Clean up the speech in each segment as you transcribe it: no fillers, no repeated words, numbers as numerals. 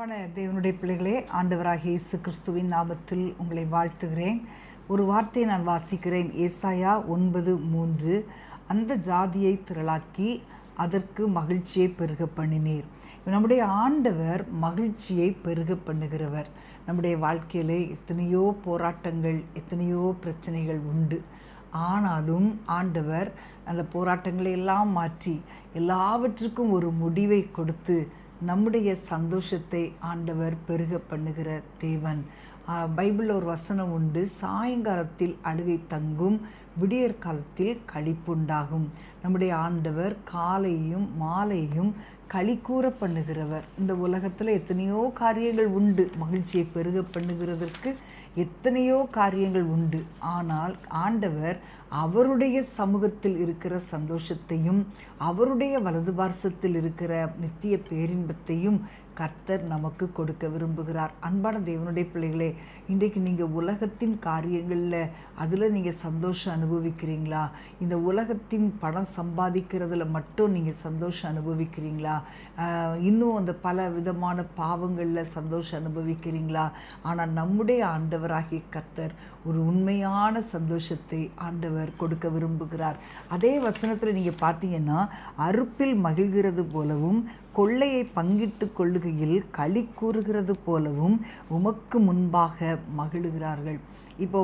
அன்பான தேவனுடைய பிள்ளைகளே, ஆண்டவராகிய இயேசு கிறிஸ்துவின் நாமத்தில் உங்களை வாழ்த்துகிறேன். ஒரு வார்த்தையை நான் வாசிக்கிறேன். ஏசாயா 9:3. அந்த ஜாதியை திரளாக்கி அதற்கு மகிழ்ச்சியை பெருக பண்ணினீர். நம்முடைய ஆண்டவர் மகிழ்ச்சியை பெருக பண்ணுகிறவர். நம்முடைய வாழ்க்கையிலே எத்தனையோ போராட்டங்கள், எத்தனையோ பிரச்சனைகள் உண்டு. ஆனாலும் ஆண்டவர் அந்த போராட்டங்களை எல்லாம் மாற்றி எல்லாவற்றுக்கும் ஒரு முடிவை கொடுத்து நம்முடைய சந்தோஷத்தை ஆண்டவர் பெருக பண்ணுகிற தேவன். பைபிளில் ஒரு வசனம் உண்டு, சாயங்காலத்தில் அழுகை தங்கும், விடியற் காலத்தில் களிப்புண்டாகும். நம்முடைய ஆண்டவர் காலையும் மாலையும் களி கூற பண்ணுகிறவர். இந்த உலகத்தில் எத்தனையோ காரியங்கள் உண்டு, மகிழ்ச்சியை பெருக பண்ணுகிறதற்கு எத்தனையோ காரியங்கள் உண்டு. ஆனால் ஆண்டவர் அவருடைய சமூகத்தில் இருக்கிற சந்தோஷத்தையும் அவருடைய வலது பார்சத்தில் இருக்கிற நித்திய பேரின்பத்தையும் கர்த்தர் நமக்கு கொடுக்க விரும்புகிறார். அன்பான தேவனுடைய பிள்ளைகளே, இன்றைக்கு நீங்கள் உலகத்தின் காரியங்களில் அதில் நீங்கள் சந்தோஷம் அனுபவிக்கிறீங்களா? இந்த உலகத்தின் பணம் சம்பாதிக்கிறதுல மட்டும் நீங்கள் சந்தோஷம் அனுபவிக்கிறீங்களா? இன்னும் அந்த பல விதமான பாவங்களில் சந்தோஷம் அனுபவிக்கிறீங்களா? ஆனால் நம்முடைய ஆண்டவராகிய கர்த்தர் ஒரு உண்மையான சந்தோஷத்தை ஆண்டவர் கொடுக்க விரும்புகிறார். அதே வசனத்தில் நீங்கள் பார்த்தீங்கன்னா, அறுப்பில் மகிழ்கிறது போலவும் கொள்ளையை பங்கிட்டு கொள்ளுகையில் களி கூறுகிறது போலவும் உமக்கு முன்பாக மகிழுகிறார்கள். இப்போ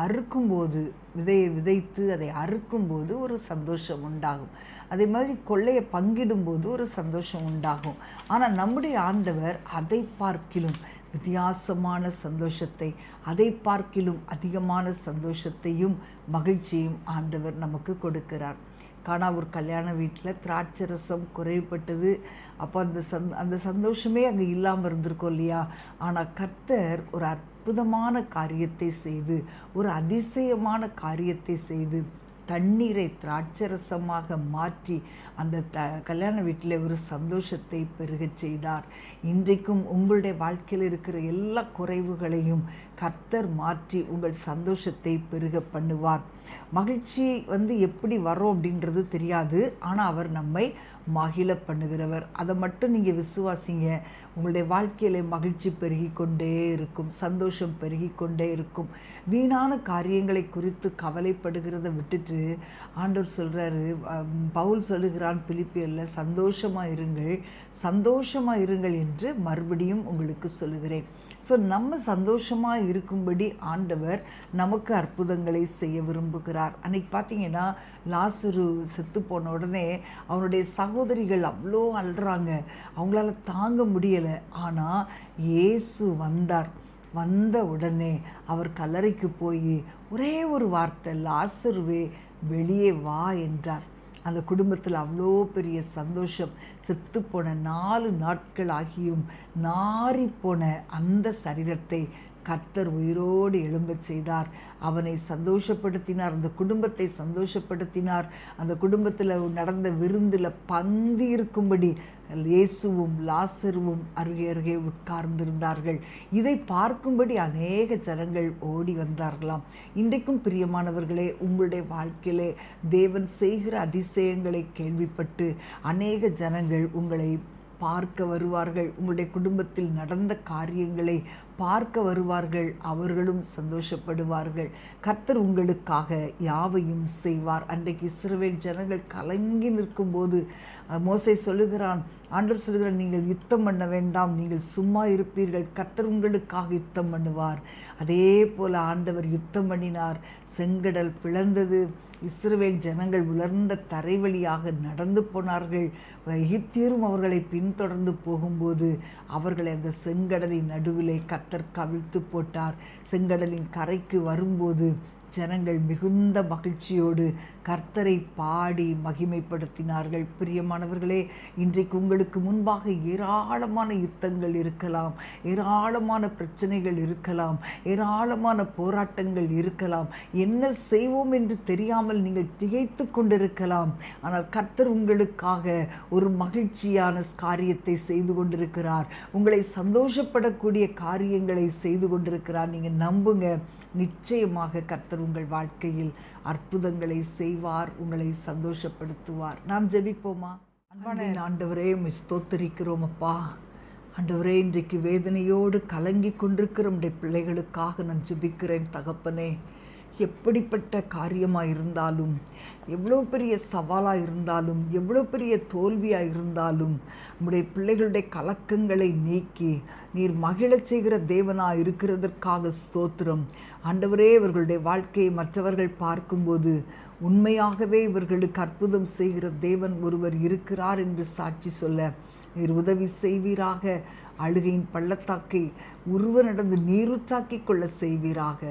அறுக்கும்போது விதையை விதைத்து அதை அறுக்கும்போது ஒரு சந்தோஷம் உண்டாகும். அதே மாதிரி கொள்ளையை பங்கிடும்போது ஒரு சந்தோஷம் உண்டாகும். ஆனால் நம்முடைய ஆண்டவர் அதை பார்க்கிலும் வித்தியாசமான சந்தோஷத்தை, அதை பார்க்கிலும் அதிகமான சந்தோஷத்தையும் மகிழ்ச்சியும் ஆண்டவர் நமக்கு கொடுக்கிறார். ஒரு கல்யாண வீட்டில் திராட்சை ரசம் குறைவுபட்டது. அப்போ அந்த சந்தோஷமே அங்கே இல்லாமல் இருந்திருக்கோம் இல்லையா? ஆனால் கர்த்தர் ஒரு அற்புதமான காரியத்தை செய்து, ஒரு அதிசயமான காரியத்தை செய்து தண்ணீரை திராட்சை ரசமாக மாற்றி அந்த கல்யாண வீட்டில் ஒரு சந்தோஷத்தை பெருகச் செய்தார். இன்றைக்கும் உங்களுடைய வாழ்க்கையில் இருக்கிற எல்லா குறைவுகளையும் கர்த்தர் மாற்றி உங்கள் சந்தோஷத்தை பெருக பண்ணுவார். மகிழ்ச்சி எப்படி வரும் அப்படின்றது தெரியாது, ஆனால் அவர் நம்மை மகிழ பண்ணுகிறவர். அதை மட்டும் நீங்கள் விசுவாசிங்க. உங்களுடைய வாழ்க்கையில் மகிழ்ச்சி பெருகி கொண்டே இருக்கும், சந்தோஷம் பெருகி கொண்டே இருக்கும். வீணான காரியங்களை குறித்து கவலைப்படுகிறத விட்டுட்டு ஆண்டவர் சொல்கிறாரு, பவுல் சொல்லுகிறான் பிலிப்பியரில், சந்தோஷமாக இருங்கள், சந்தோஷமாக இருங்கள் என்று மறுபடியும் உங்களுக்கு சொல்லுகிறேன். ஸோ நம்ம சந்தோஷமாக இருக்கும்படி ஆண்டவர் நமக்கு அற்புதங்களை செய்ய விரும்புகிறார். அன்றைக்கி பார்த்தீங்கன்னா, லாசரு செத்து போன உடனே அவனுடைய சகோதரிகள் அவ்வளோ அழுறாங்க, அவங்களால தாங்க முடியலை. ஆனால் இயேசு வந்தார். வந்த உடனே அவர் கல்லறைக்கு போய் ஒரே ஒரு வார்த்தை, லாசருவே வெளியே வா என்றார். அந்த குடும்பத்தில் அவ்வளோ பெரிய சந்தோஷம். செத்துப்போன 4 நாட்கள் ஆகியும் நாறிப்போன அந்த சரீரத்தை கர்த்தர் உயிரோடு எழும்பச் செய்தார். அவனை சந்தோஷப்படுத்தினார், அந்த குடும்பத்தை சந்தோஷப்படுத்தினார். அந்த குடும்பத்தில் நடந்த விருந்தில் பந்தி இருக்கும்படி இயேசுவும் லாசருவும் அருகே அருகே உட்கார்ந்திருந்தார்கள். இதை பார்க்கும்படி அநேக ஜனங்கள் ஓடி வந்தார்களாம். இன்றைக்கும் பிரியமானவர்களே, உங்களுடைய வாழ்க்கையிலே தேவன் செய்கிற அதிசயங்களை கேள்விப்பட்டு அநேக ஜனங்கள் உங்களை பார்க்க வருவார்கள். உங்களுடைய குடும்பத்தில் நடந்த காரியங்களை பார்க்க வருவார்கள். அவர்களும் சந்தோஷப்படுவார்கள். கர்த்தர் உங்களுக்காக யாவையும் செய்வார். அன்றைக்கு இஸ்ரவேல் ஜனங்கள் கலங்கி நிற்கும்போது மோசே சொல்லுகிறான், ஆண்டவர் சொல்லுகிறார், நீங்கள் யுத்தம் பண்ண வேண்டாம், நீங்கள் சும்மா இருப்பீர்கள், கர்த்தர் உங்களுக்காக யுத்தம் பண்ணுவார். அதே போல் ஆண்டவர் யுத்தம் பண்ணினார். செங்கடல் பிளந்தது. இஸ்ரவேல் ஜனங்கள் உலர்ந்த தரை வழியாக நடந்து போனார்கள். எகிப்தியரும் அவர்களை பின்தொடர்ந்து போகும்போது அவர்களை அந்த செங்கடலின் நடுவிலே கர்த்தர் கவிழ்த்து போட்டார். செங்கடலின் கரைக்கு வரும்போது ஜனங்கள் மிகுந்த மகிழ்ச்சியோடு கர்த்தரை பாடி மகிமைப்படுத்தினார்கள். பிரியமானவர்களே, இன்றைக்கு உங்களுக்கு முன்பாக ஏராளமான யுத்தங்கள் இருக்கலாம், ஏராளமான பிரச்சனைகள் இருக்கலாம், ஏராளமான போராட்டங்கள் இருக்கலாம். என்ன செய்வோம் என்று தெரியாமல் நீங்கள் திகைத்து கொண்டிருக்கலாம். ஆனால் கர்த்தர் உங்களுக்காக ஒரு மகிழ்ச்சியான காரியத்தை செய்து கொண்டிருக்கிறார். உங்களை சந்தோஷப்படக்கூடிய காரியங்களை செய்து கொண்டிருக்கிறார். நீங்கள் நம்புங்க, நிச்சயமாக கர்த்தர் உங்கள் வாழ்க்கையில் அற்புதங்களை செய்வார், உங்களை சந்தோஷப்படுத்துவார். நாம் ஜெபிப்போமா? அன்பான ஆண்டவரே, ஸ்தோத்திரிக்கிறோம் அப்பா. ஆண்டவரே, இன்றைக்கு வேதனையோடு கலங்கி கொண்டிருக்கிற நம்முடைய பிள்ளைகளுக்காக நான் ஜெபிக்கிறேன் தகப்பனே. எப்படிப்பட்ட காரியமாக இருந்தாலும், எவ்வளோ பெரிய சவாலாக இருந்தாலும், எவ்வளோ பெரிய தோல்வியாக இருந்தாலும், நம்முடைய பிள்ளைகளுடைய கலக்கங்களை நீக்கி நீர் மகிழச் செய்கிற தேவனாக இருக்கிறதற்காக ஸ்தோத்திரம். ஆண்டவரே, இவர்களுடைய வாழ்க்கையை மற்றவர்கள் பார்க்கும்போது உண்மையாகவே இவர்களுக்கு அற்புதம் செய்கிற தேவன் ஒருவர் இருக்கிறார் என்று சாட்சி சொல்ல நீர் உதவி செய்வீராக. அழுகையின் பள்ளத்தாக்கை உருவ நடந்து நீரூற்றாக்கி கொள்ள செய்வீராக.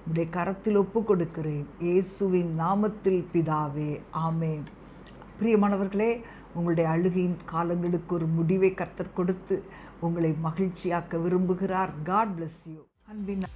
உடைய கரத்தில் ஒப்பு கொடுக்கிறேன், இயேசுவின் நாமத்தில் பிதாவே, ஆமேன். பிரியமானவர்களே, உங்களுடைய அழுகையின் காலங்களுக்கு ஒரு முடிவை கர்த்தர் கொடுத்து உங்களை மகிழ்ச்சியாக்க விரும்புகிறார். God bless you. அன்பின்